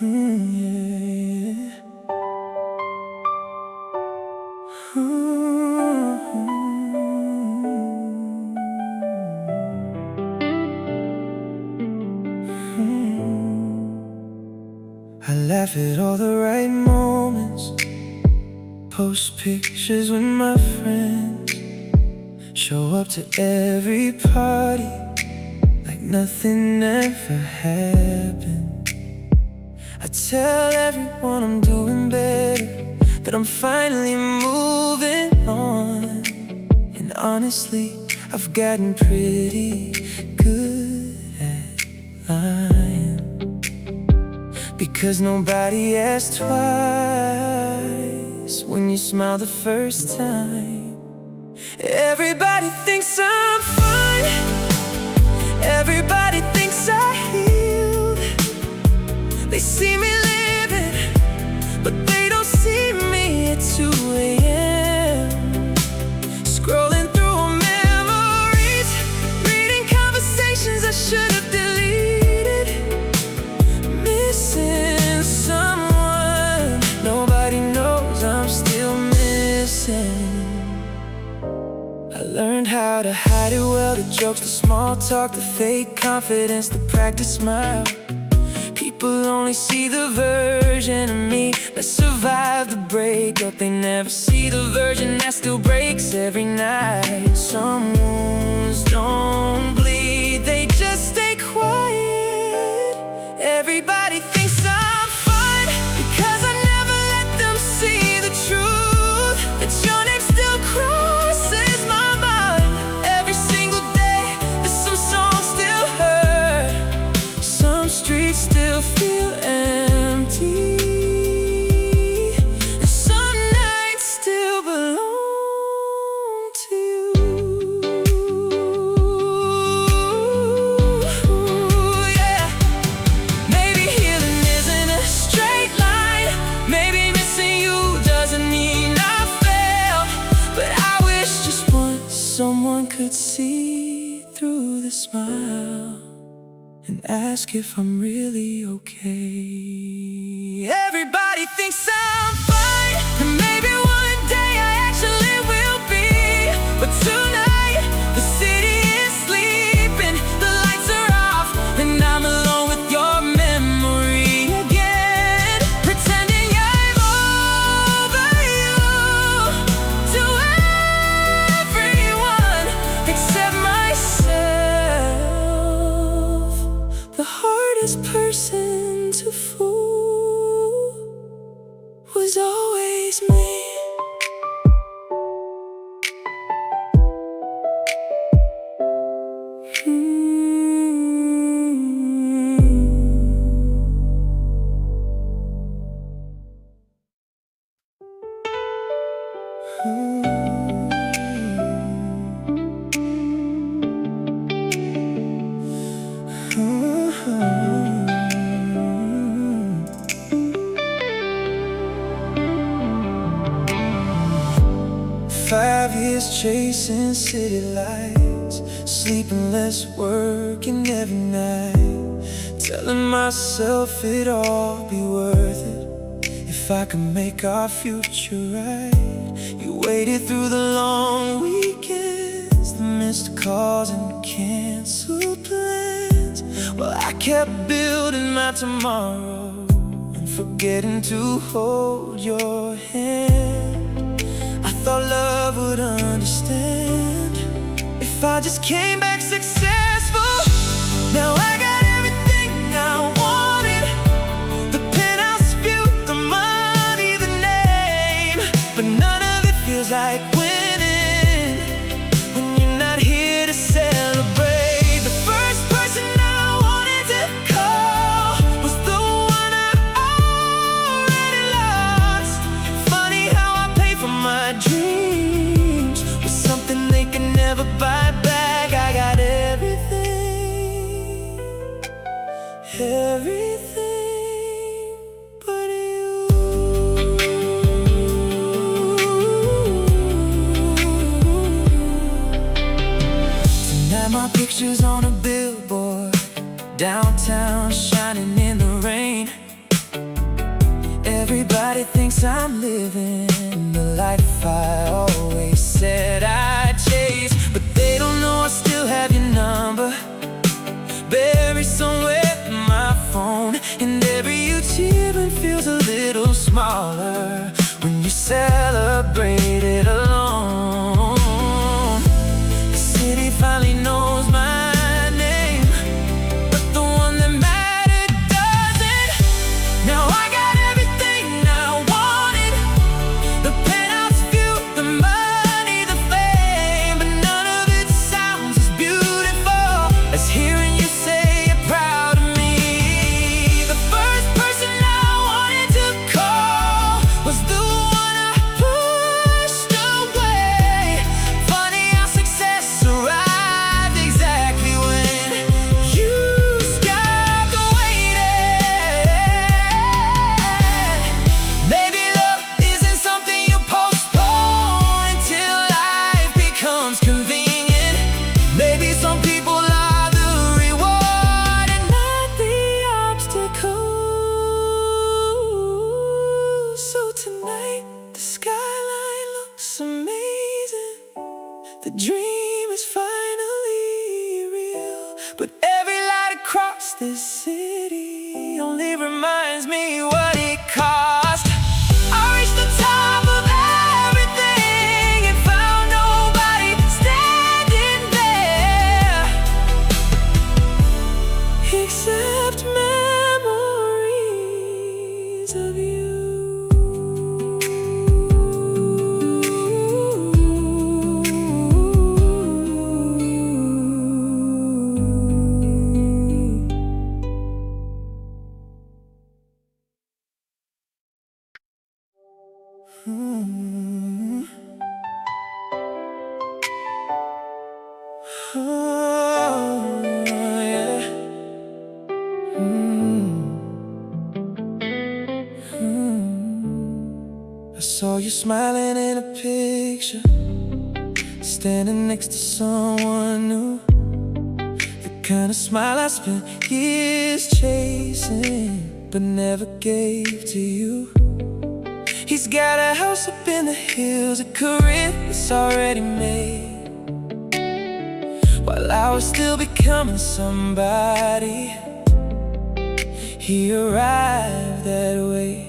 Yeah. Ooh. I laugh at all the right moments, post pictures with my friends, show up to every party like nothing ever happened. I tell everyone I'm doing better, that I'm finally moving on. And honestly, I've gotten pretty good at lying, because nobody asks twice when you smile the first time. Everybody thinks I'm fine, everybody thinks I healed. They see me living, but they don't see me at 2 a.m. Scrolling through memories, reading conversations I should have deleted, missing someone nobody knows I'm still missing. I learned how to hide it well, the jokes, the small talk, the fake confidence, the practice smile. People only see the version of me that survived the breakup. They never see the version that still breaks every night. Some wounds don't bleed, they just stay quiet. Everybody thinks I'm fine, because I never let them see the truth, that your name still crosses my mind. Every single day that some songs still hurt, some streets still feel empty, and some nights still belong to you. Yeah. Maybe healing isn't a straight line, maybe missing you doesn't mean I failed, but I wish just once someone could see through the smile and ask if I'm really okay. Everybody thinks I'm fine, and maybe one day I actually will be. But tonight, the city is sleeping, the lights are off, and I'm alone with your memory again, pretending I'm over you to everyone except myself. The hardest person to fool was always me. Five years chasing city lights, sleeping less, working every night, telling myself it'd all be worth it if I could make our future right. You waited through the long weekends, the missed calls and canceled plans, while I kept building my tomorrow and forgetting to hold your hand. I thought love would understand if I just came back successful. Now I got everything I wanted, the penthouse view, the money, the name, but none of it feels like winning when you're not here to celebrate. The first person I wanted to call was the one I already lost. Funny how I pay for my dreams with something they can never buy back. I got everything, everything but you. Tonight my picture's on a billboard, downtown shining in the rain. Everybody thinks I'm living the life I always said I'd chase, but they don't know I still have your number buried somewhere in my phone. And every achievement feels a little smaller when you celebrate it alone. The city finally knows my name, but the one that mattered doesn't. Now I got everything I wanted, the penthouse view, the money, the fame, but none of it sounds as beautiful as hearing you say you're proud of me. The first person I wanted to call was the one I pushed away. Funny how success arrived exactly when you stopped waiting. Maybe love isn't something you postpone until life becomes convenient. Maybe some people are the reward and not the obstacle. So tonight the skyline looks amazing. The dream is finally real, but every light across this city only reminds me what it cost. I reached the top of everything and found nobody standing there except memories of you. Oh, yeah. I saw you smiling in a picture, standing next to someone new. The kind of smile I spent years chasing, but never gave to you. He's got a house up in the hills, a career that's already made, while I was still becoming somebody. He arrived that way.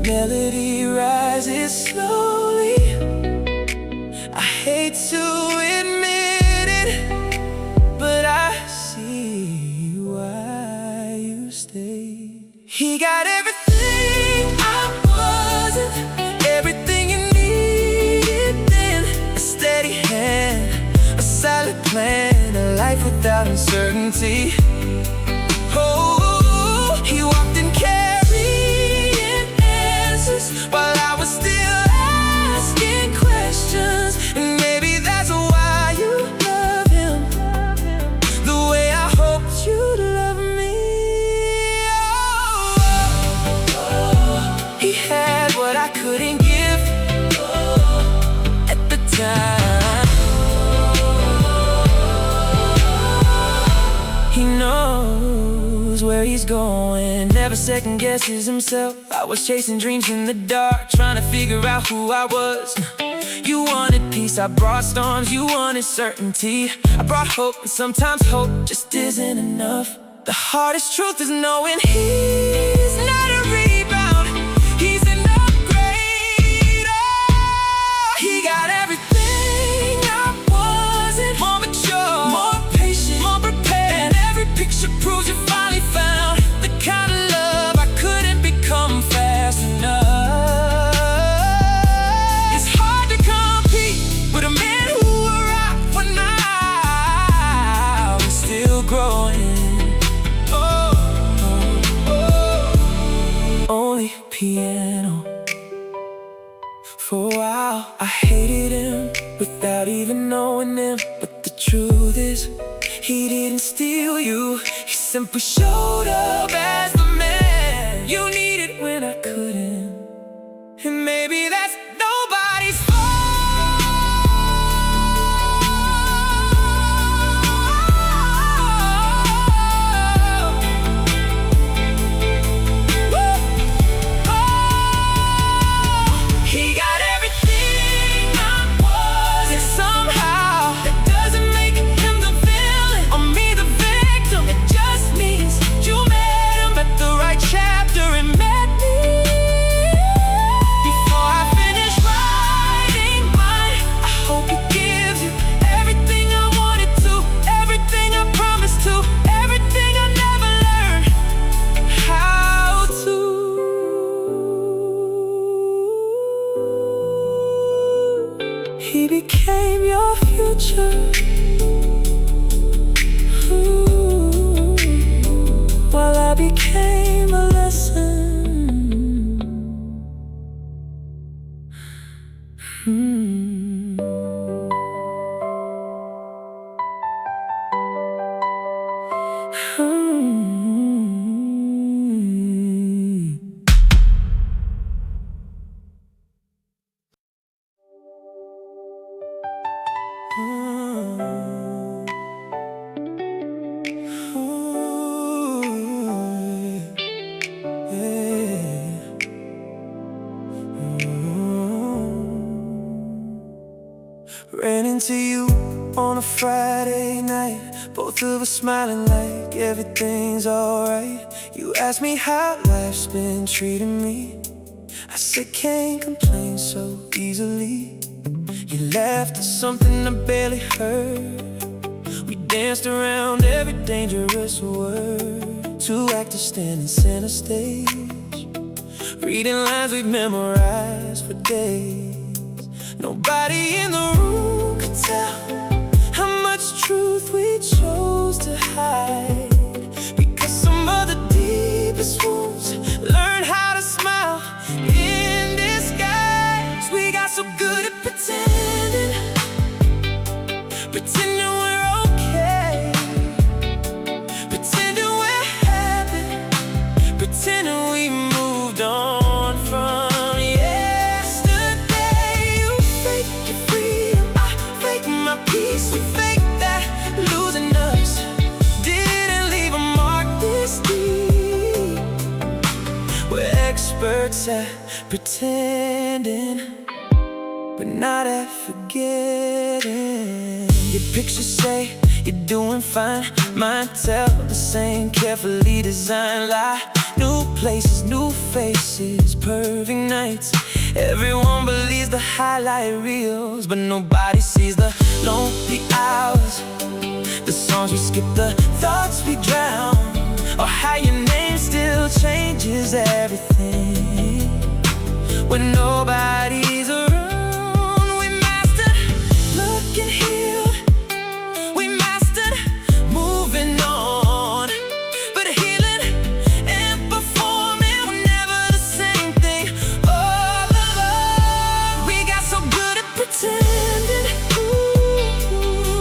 Melody rises slowly. I hate to admit it, but I see why you stayed. He got everything I wasn't, everything you needed then. A steady hand, a solid plan, a life without uncertainty. Oh, he walked in carrying answers while I was still asking questions. And maybe that's why you love him the way I hoped you'd love me. He had what I couldn't give at the time. He knows where he's going, never second guesses himself. I was chasing dreams in the dark, trying to figure out who I was. You wanted peace, I brought storms. You wanted certainty, I brought hope. And sometimes hope just isn't enough. The hardest truth is knowing he's not a rebound, he's an upgrade. Oh, he got everything I wasn't. More mature, more patient, more prepared. And every picture proves you finally found the kind of love I couldn't become fast enough. It's hard to compete with a man who arrived when I was still growing. Only piano. For a while I hated him without even knowing him, but the truth is he didn't steal you. He simply showed up as the man you needed when I couldn't. And maybe that's nobody's fault. Woo! Oh. became a lesson. Ran into you on a Friday night, both of us smiling like everything's alright. You asked me how life's been treating me. I said can't complain so easily. You laughed at something I barely heard. We danced around every dangerous word. Two actors standing center stage, reading lines we've memorized for days. Nobody in the room could tell how much truth we chose to hide, because some of the deepest wounds learn how to smile in disguise. We got so good at pretending we're okay, pretending we're happy, pretending we moved on from peace. We faked that losing us didn't leave a mark this deep. We're experts at pretending, but not at forgetting. Your pictures say you're doing fine, mine tell the same carefully designed lie. New places, new faces, perfect nights. Everyone believes the highlight reels, but nobody sees the lonely hours, the songs we skip, the thoughts we drown, or how your name still changes everything when nobody's around. We mastered looking healed, we mastered moving on, but healing and performing were never the same thing all along. We got so good at pretending,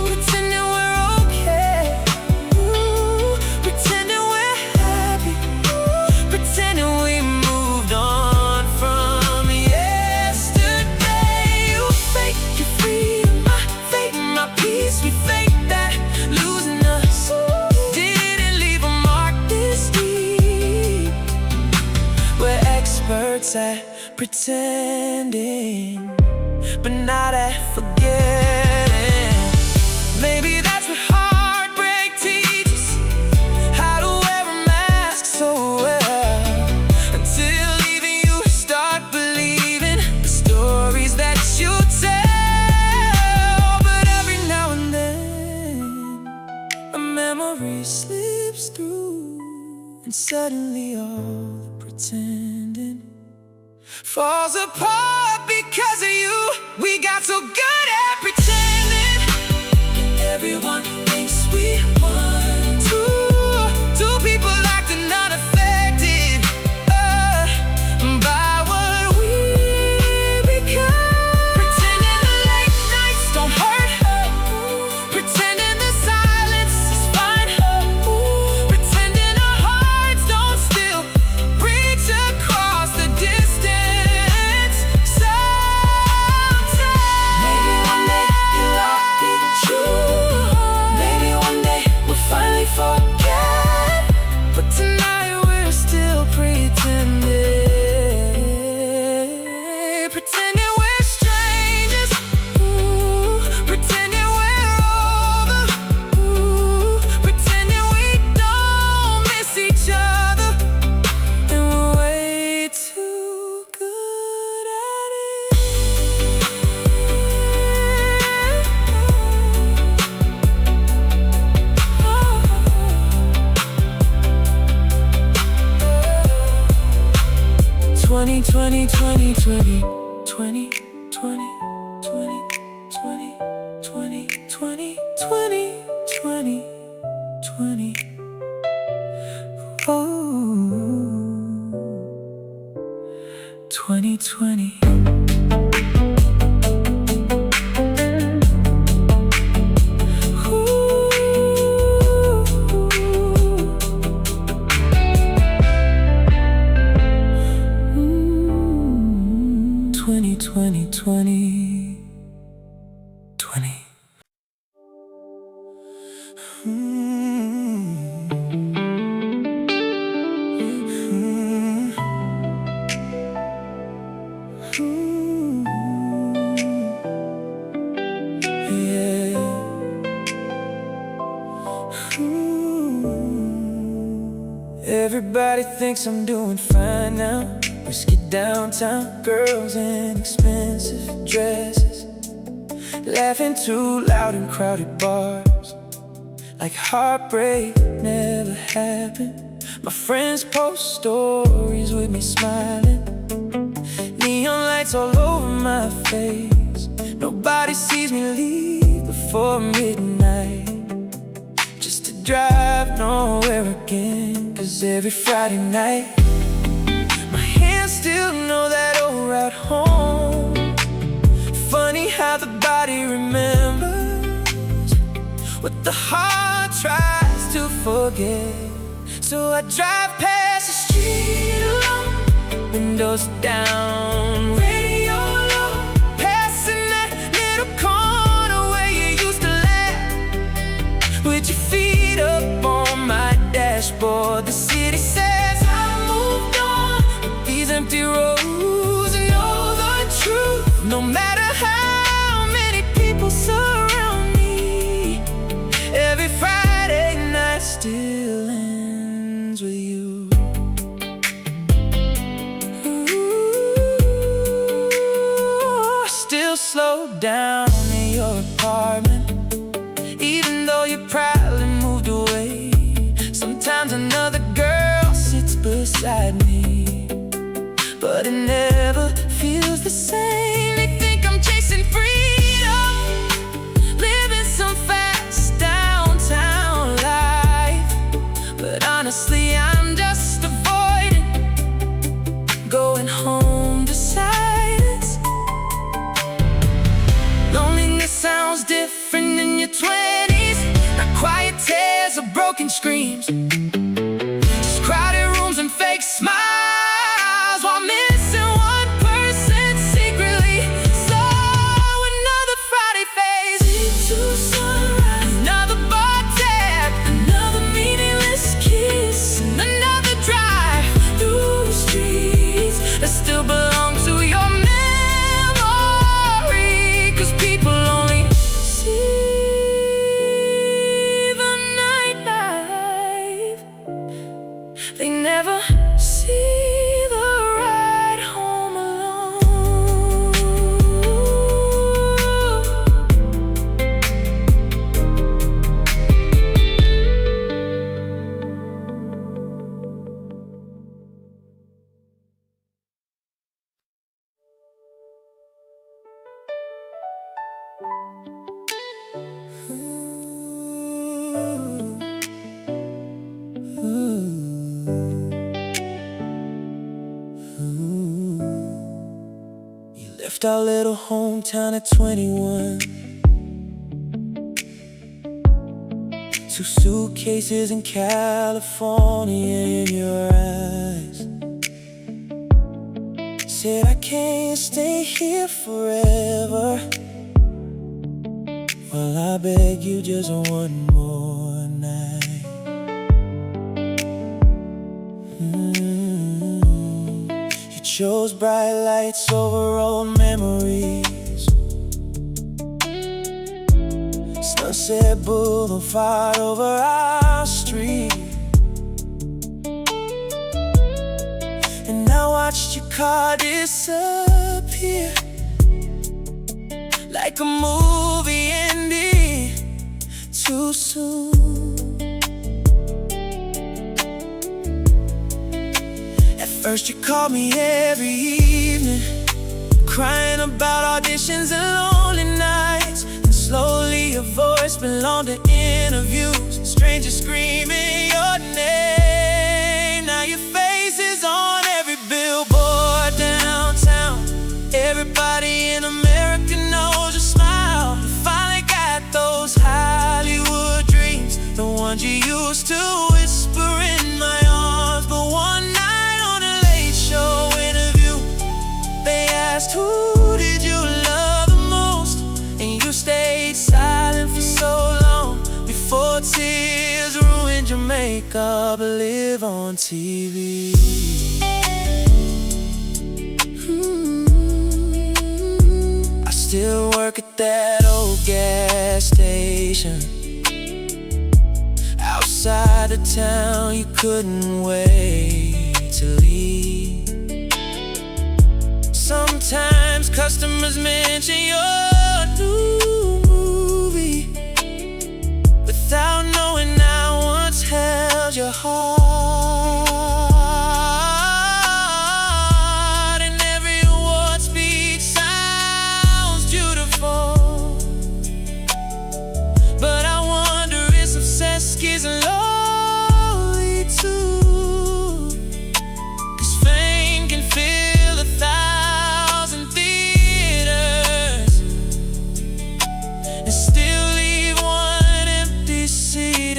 pretending we're okay, pretending we're happy, pretending we moved on from yesterday. You fake your freedom, I fake my peace. We fake that losing us didn't leave a mark this deep. We're experts at pretending, but not at forgetting. Maybe that's what heartbreak teaches, how to wear a mask so well, until even you start believing the stories that you tell. But every now and then a memory slips through, and suddenly all the pretending falls apart because of you. We got so good at pretending, everyone thinks we won. Two people acting unaffected by what we become. Pretending the late nights don't hurt, pretending the silence is fine, pretending our hearts don't still reach across the distance. Sometimes maybe one day you'll all be true, maybe one day we'll finally forget, but tonight we're still pretending, pretending we're strangers, pretending we're over, pretending we don't miss each other, and we're way too good at it. 20, 20, 20, 20, 20, 20, 20, 20, 20, 20, 20, 20. Oh. 2020. Everybody thinks I'm doing fine now. Whiskey downtown, girls in expensive dresses, laughing too loud in crowded bars, like heartbreak never happened. My friends post stories with me smiling, neon lights all over my face. Nobody sees me leave before midnight, just to drive nowhere again. 'Cause every Friday night, my hands still know that old route home. Funny how the body remembers what the heart tries to forget. So I drive past the street alone, windows down, radio low, passing that little corner where you used to laugh, with your feet up on my dashboard. The city says I moved on, but these empty roads know the truth. No matter how many people surround me, every Friday night still ends with you. Ooh, still slow down in your apartment, even though you probably moved away. Sometimes another girl sits beside me, but it never feels the same. They think I'm chasing freedom, living some fast downtown life, but honestly I'm just avoiding going home to silence. Loneliness sounds different in your 20s, not quiet tears or broken screams, just crowded rooms and fake smiles, while missing one person secretly. So another Friday fades into sunrise, another bar tab, another meaningless kiss, and another drive through streets that still belong to your memory. 'Cause people only see the nightlife, they never see the ride home alone. You left our little hometown at 21, 2 suitcases in California in your eyes. Said I can't stay here forever. Well, I beg you just one more night. You chose bright lights over old memories, Sunset Boulevard over our street. And I watched your car disappear, like a movie ending too soon. At first you called me every evening, crying about auditions and lonely nights. And slowly your voice belonged to interviews, strangers screaming your name. Now your face is on every billboard down live on TV. I still work at that old gas station outside of town. You couldn't wait to leave. Sometimes customers mention your new movie without knowing I once held your heart. And every award speech sounds beautiful, but I wonder if success is lonely too. 'Cause fame can fill 1,000 theaters and still leave one empty seat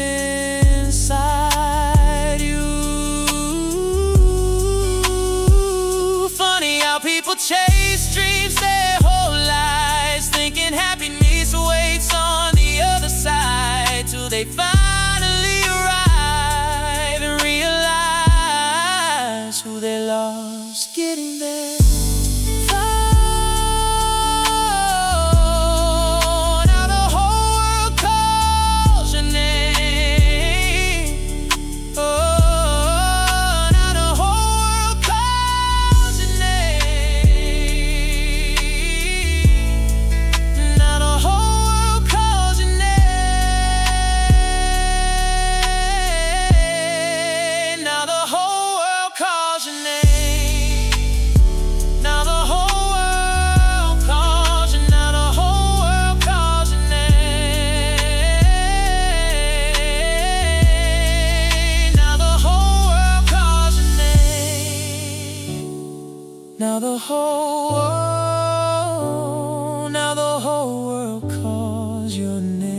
inside you. Funny how people chase dreams their whole lives, thinking happiness waits on the other side, till they finally arrive and realize who they lost getting there. Oh, now the whole world calls your name. Oh, now the whole world calls your name. Now the whole world calls your name. Now the whole world calls your name. Now the whole world calls you. Now the whole world calls your name. Now the whole world calls your name. Now the whole world, now the whole world calls your name.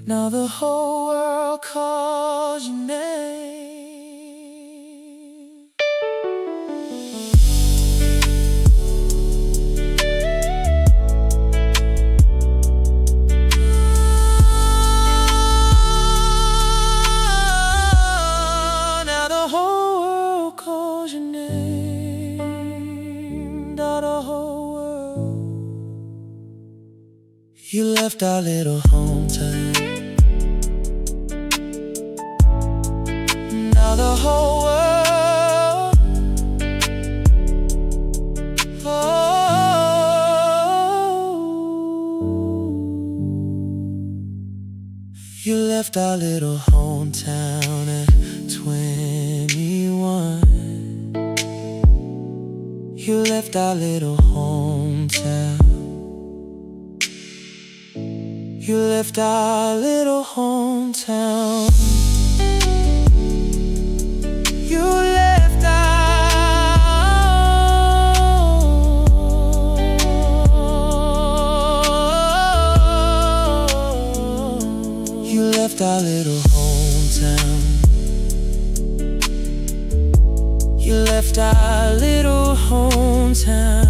Now the whole world calls your name. Now the whole world calls your name. Now the whole world. You left our little hometown. Now the whole world. Oh, you left our little hometown at 21. You left our little hometown. You left our little hometown. You left You left our little hometown. You left our little hometown.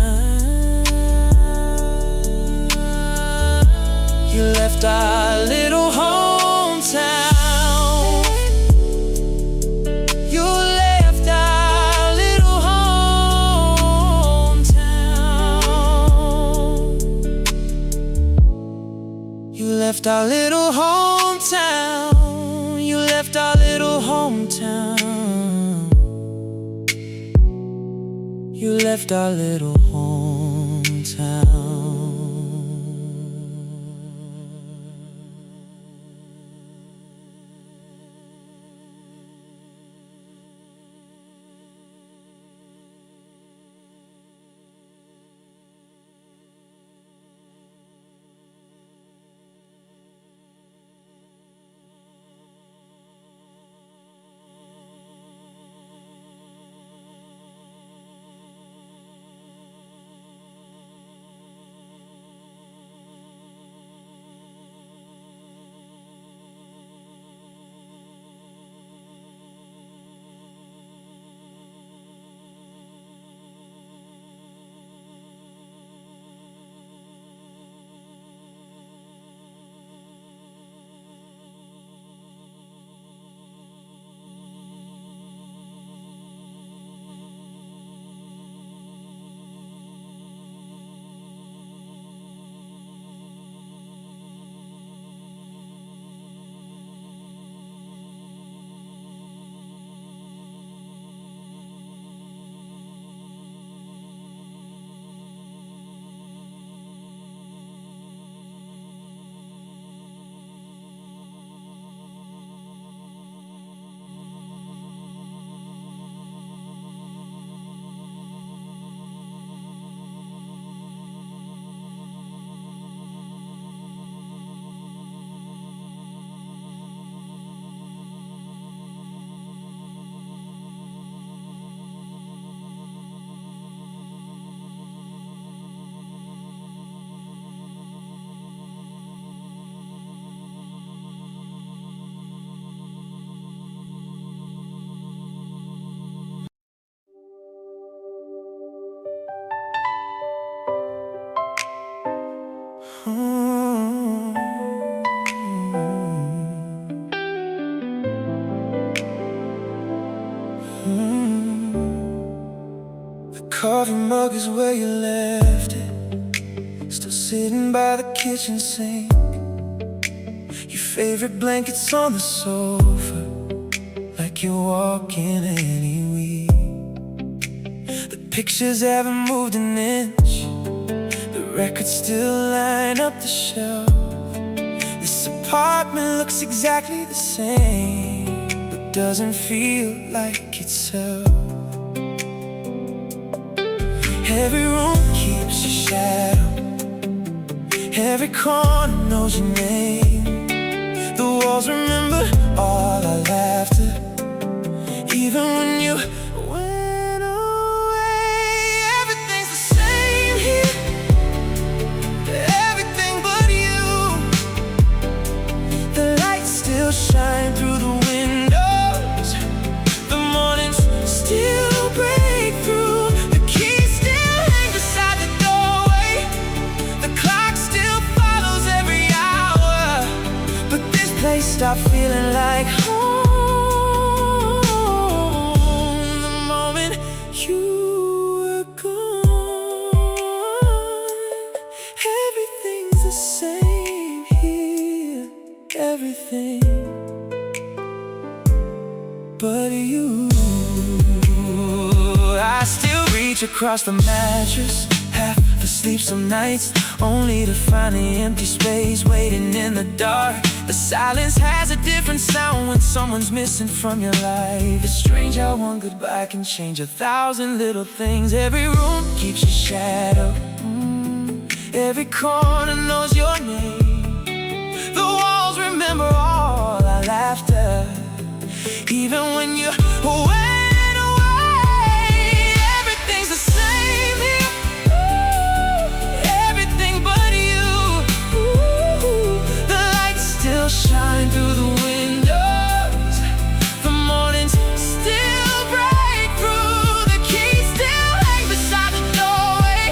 You left our little hometown. You left our little hometown. You left our little hometown. You left our little hometown. You left our little hometown. coffee mug is where you left it, still sitting by the kitchen sink. Your favorite blanket's on the sofa, like you're walking any week. The pictures haven't moved an inch, the records still line up the shelf. This apartment looks exactly the same, but doesn't feel like itself. Every room keeps your shadow, every corner knows your name. The walls remember all our laughter, even when you went away. Everything's the same here, everything but you. The lights still shine through the windows, the mornings still break through. The keys still hang beside the doorway, the clock still follows every hour. But this place stopped feeling like home the moment you were gone. Everything's the same here, everything but you. I still reach across the mattress, half asleep some nights, only to find the empty space waiting in the dark. The silence has a different sound when someone's missing from your life. It's strange how one goodbye can change 1,000 little things. Every room keeps your shadow, every corner knows your name. The walls remember all our laughter, even when you went away. Everything's the same here, everything but you. The lights still shine through the windows, the mornings still break through. The keys still hang beside the doorway,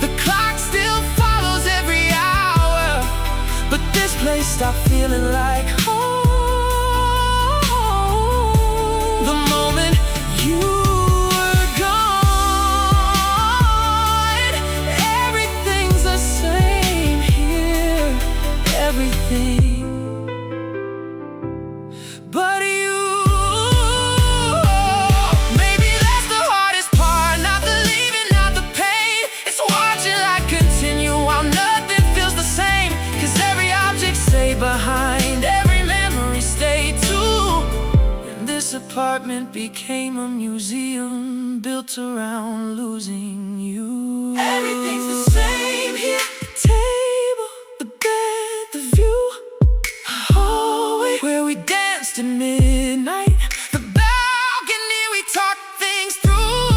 the clock still follows every hour. But this place stopped feeling like home the moment you were gone. Everything's the same here, everything but you. Maybe that's the hardest part, not the leaving, not the pain. It's watching life continue while nothing feels the same. 'Cause every object stayed behind, every memory stayed too. And this apartment became a museum built around losing you. Everything's the same here, the table, the bed, the view, a hallway where we danced at midnight, the balcony we talked things through.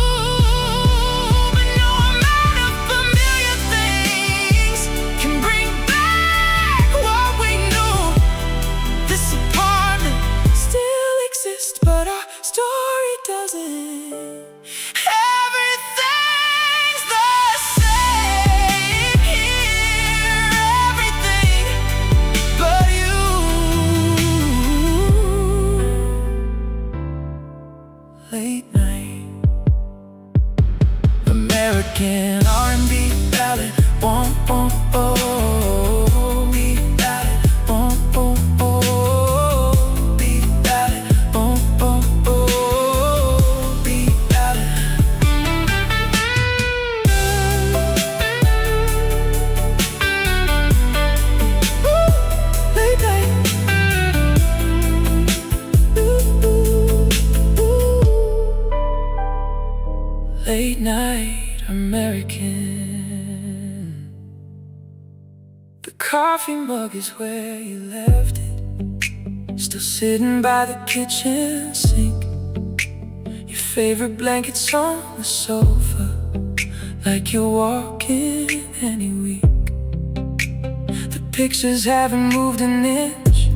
But no amount of familiar things can bring back what we knew. This apartment still exists, but our story doesn't. Everything's the same here, everything but you. Late night American R&B ballad, oh, oh, oh. Beat ballad, oh, oh, oh. Beat ballad, oh, oh, oh. Beat ballad. Late night. Late night American. The coffee mug is where you left it, still sitting by the kitchen sink. Your favorite blanket's on the sofa, like you're walking any week. The pictures haven't moved an inch,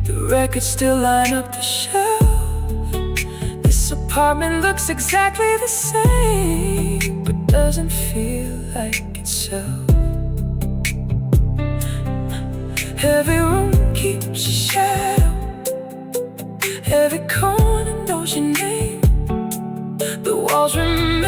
the records still line up the shelf. This apartment looks exactly the same, but doesn't feel like itself. Every room keeps your shadow, every corner knows your name. The walls remember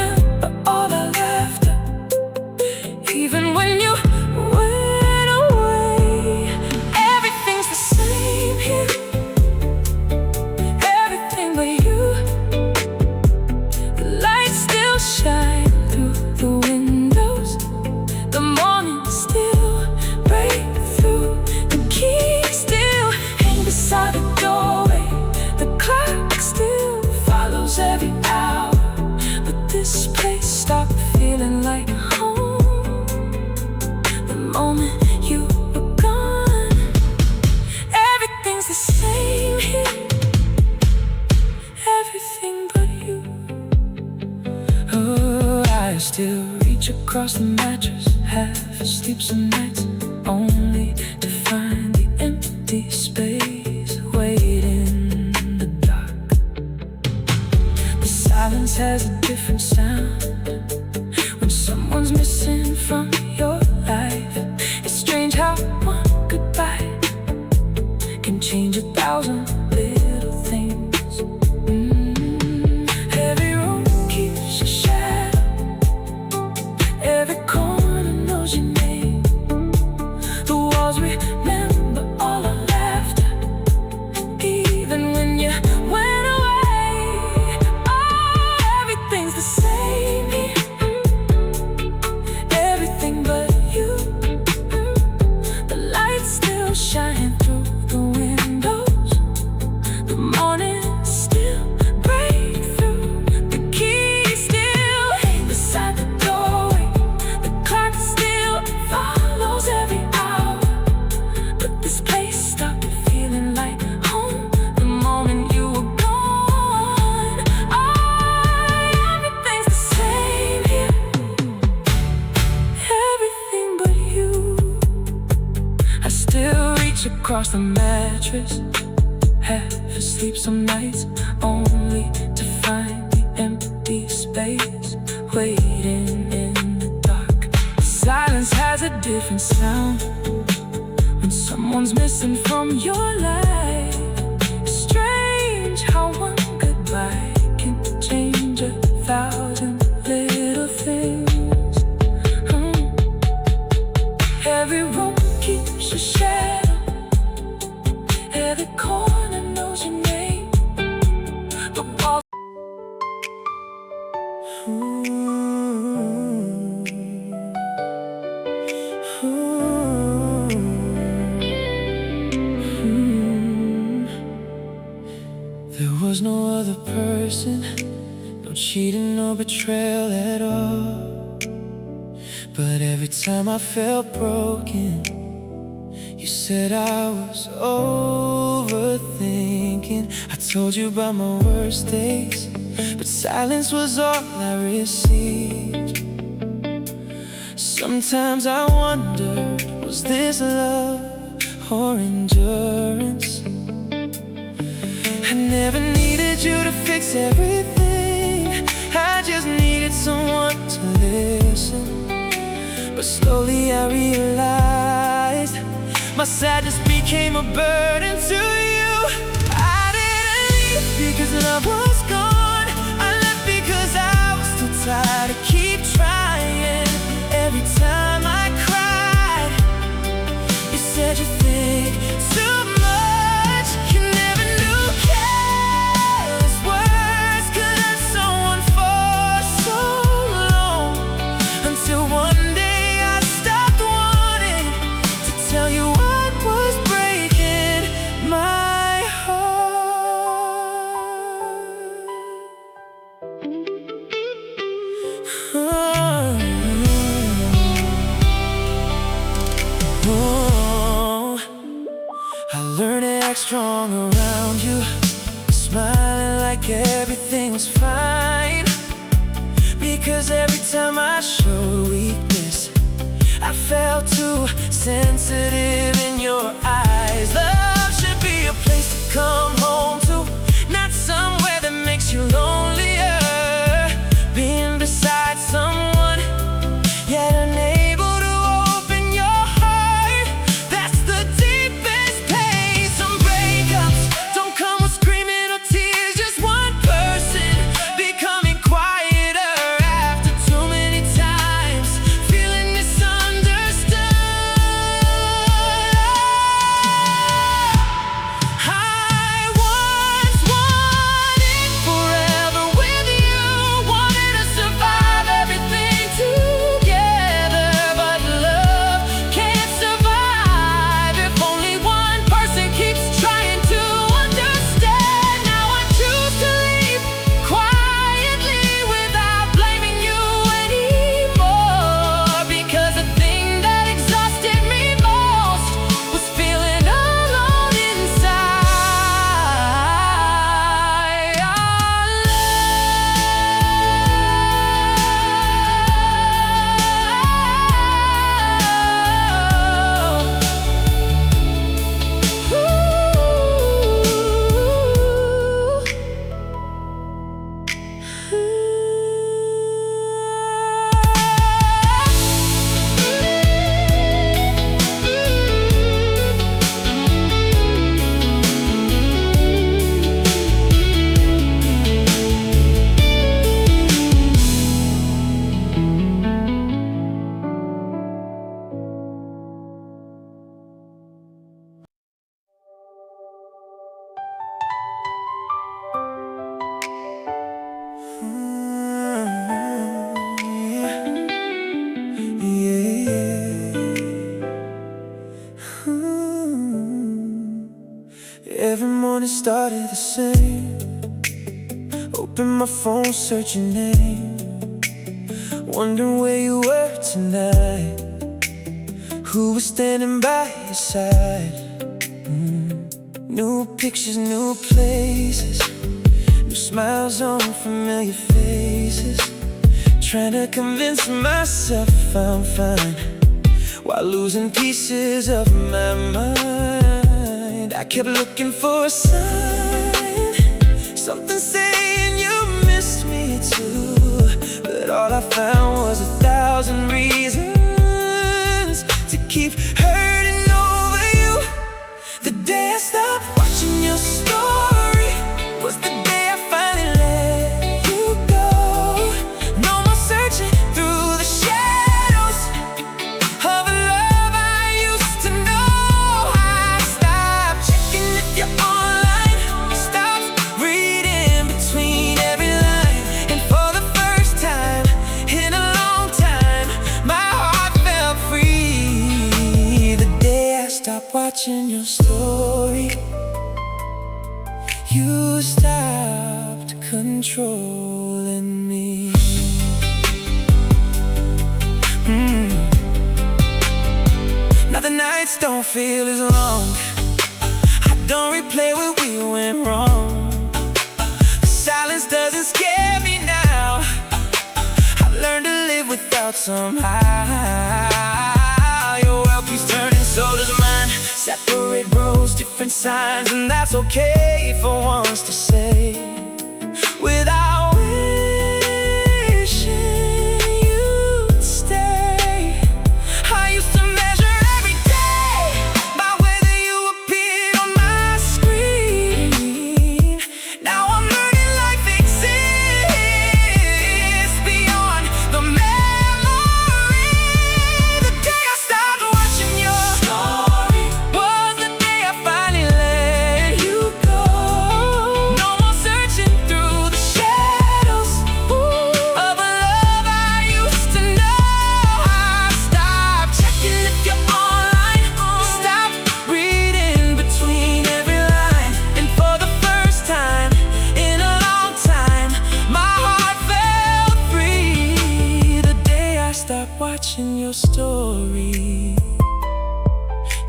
still reach across the mattress, half asleep some nights, only to find the empty space waiting in the dark. The silence has a different sound when someone's missing from your life. It's strange how one goodbye can change 1,000 little things. Every room keeps a shadow, every corner knows your name. The walls remember all our laughter, even when you went away. Oh, everything's the same here, everything but you. The lights still shine through the windows, the morning still break through. The key still hangs beside the doorway, the clock still follows every hour. But this place stopped feeling like home the moment you were gone. Oh, everything's the same here, everything but you. I still reach across the mattress, half asleep some nights, only to find the empty space waiting in the dark. Silence has a different sound when someone's missing from your life. It's strange how one goodbye can change 1,000 little things. Every room keeps a shadow, every corner knows your name. The walls There was no other person, no cheating, no betrayal at all. But every time I felt broken, you said I was overthinking. I told you about my worst days, but silence was all I received. Sometimes I wondered, was this love or endurance? I never needed you to fix everything, I just needed someone to listen. But slowly I realized my sadness became a burden to you. I didn't leave because love was gone, I left because I was too tired to keep trying. Every time I cried, you said you think too much. You never knew careless words could hurt someone for so long, until one day I stopped wanting to tell you what was breaking my heart. Oh, I learned to act strong around you, smiling like everything was fine. Because every time I showed weakness, I felt too sensitive in your eyes. Love should be a place to come home to, not somewhere that makes you lonelier. Being beside someone, yet unable to open your heart, that's the deepest pain. Some breakups don't come with screaming or tears, just one person becoming quieter after too many times feeling misunderstood. morning started the same. Open my phone, search your name, wondering where you were tonight, who was standing by your side. New pictures, new places, new smiles on familiar faces. Trying to convince myself I'm fine, while losing pieces of my mind. I kept looking for a sign, something saying you missed me too, but all I found was 1,000 reasons to keep hurting over you. The day I stopped watching your story was the day I finally let you go. No more searching through the shadows of a love I used to know. I stopped checking if you're online, stopped reading between every line, and for the first time in a long time, my heart felt free. The day I stopped watching your story, you stopped controlling me. Now the nights don't feel as long, I don't replay where we went wrong. The silence doesn't scare me now, I've learned to live without somehow. Your world keeps turning, so does mine. Separate roads, different signs, and that's okay for once to say, without wishing you'd stay. I used to measure every day by whether you appeared on my screen. Now I'm learning life exists beyond the memory. The day I stopped watching your story was the day I finally let you go. No more searching through the shadows of a love I used to know. I stopped checking if you're online, stopped reading between every line, and for the first time in a long time, my heart felt free. The day I stopped watching your story,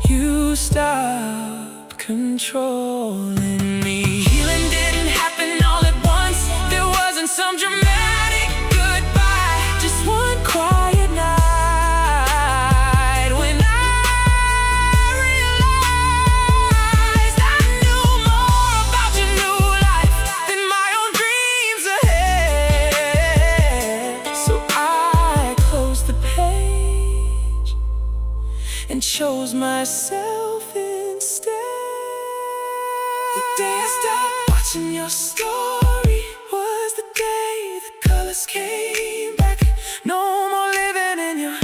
you stopped controlling me. Healing didn't happen all at once, there wasn't some dramatic goodbye, just one quiet night when I realized I knew more about your new life than my own dreams ahead. So I closed the page and chose myself instead. The day I stopped watching your story was the day the colors came back. No more living in your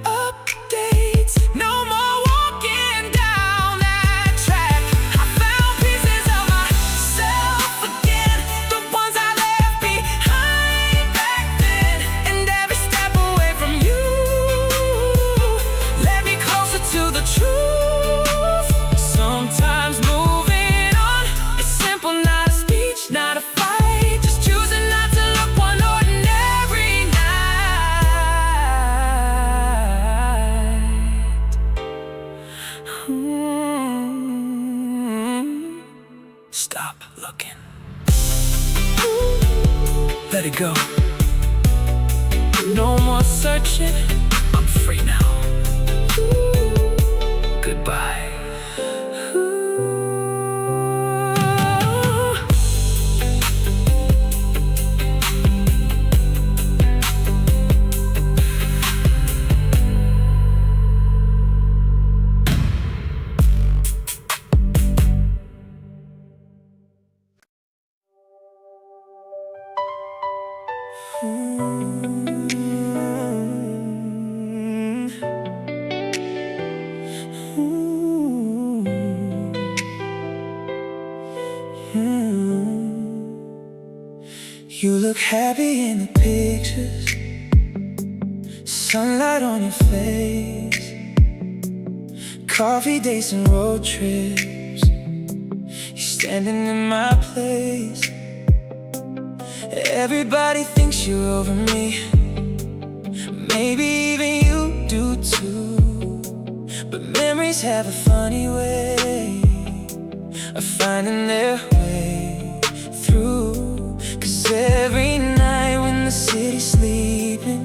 updates, no more walking down that track. I found pieces of myself again, the ones I left behind back then. And every step away from you led me closer to the truth. Sometimes moving on is simple, not a speech, not a fight, just choosing not to look one ordinary night. Stop looking. Let it go. No more searching, I'm free now. Goodbye. You look happy in the pictures, sunlight on your face, coffee dates and road trips. You standing in my place. Everybody thinks you're over me, maybe even you do too. But memories have a funny way of finding their way through. 'Cause every night when the city's sleeping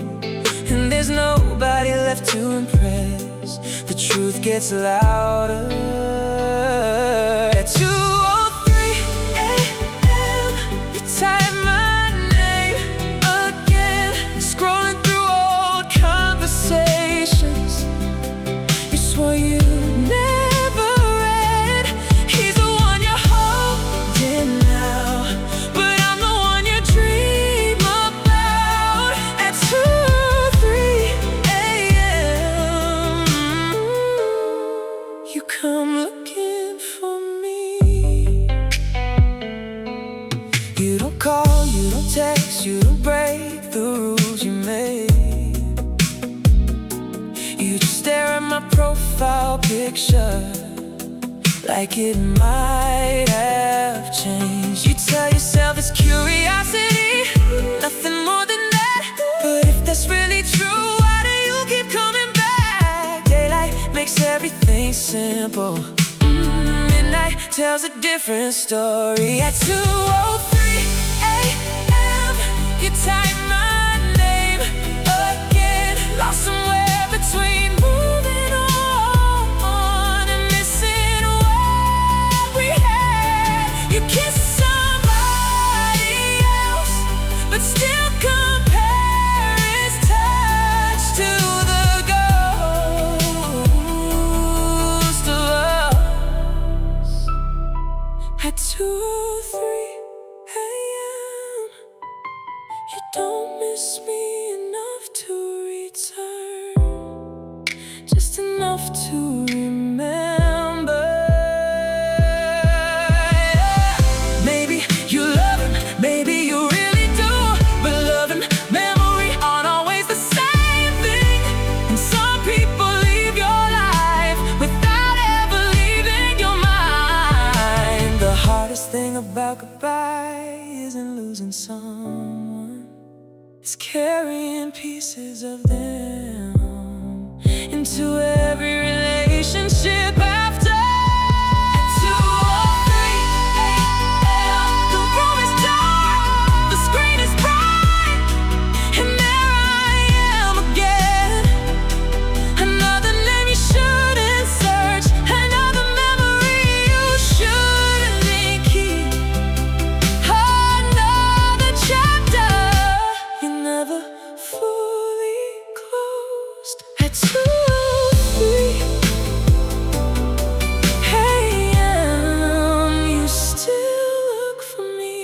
and there's nobody left to impress, the truth gets louder. At 2:03 a.m. you type my name again, scrolling through old conversations you swore you never read. He's the one you're holding now, but I'm the one you dream about. At 2:03 a.m. you come looking for me. You don't call, you don't text, you don't break the rules you made. You just stare at my profile picture like it might have changed. You tell yourself it's curiosity, nothing more than that. But if that's really true, why do you keep coming back? Daylight makes everything simple. Midnight tells a different story. At 2:03 a.m. you type my name again, lost somewhere between moving on and missing what we had. You kiss somebody else, but still compare his touch to the ghost of us. At 2:03 a.m. you don't miss me enough to return, just enough to remember. Maybe you love him, maybe you really do, but love and memory aren't always the same thing. And some people leave your life without ever leaving your mind. The hardest thing about goodbye isn't losing someone, it's carrying pieces of them into every relationship after. At 2:03 a.m. the room is dark, the screen is bright, and there I am again. Another name you shouldn't search, another memory you shouldn't keep, another chapter you never fully closed. At 2:03 a.m. you still look for me.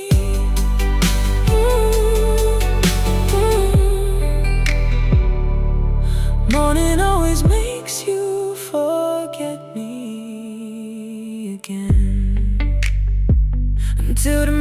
Morning always makes you forget me again. Until tomorrow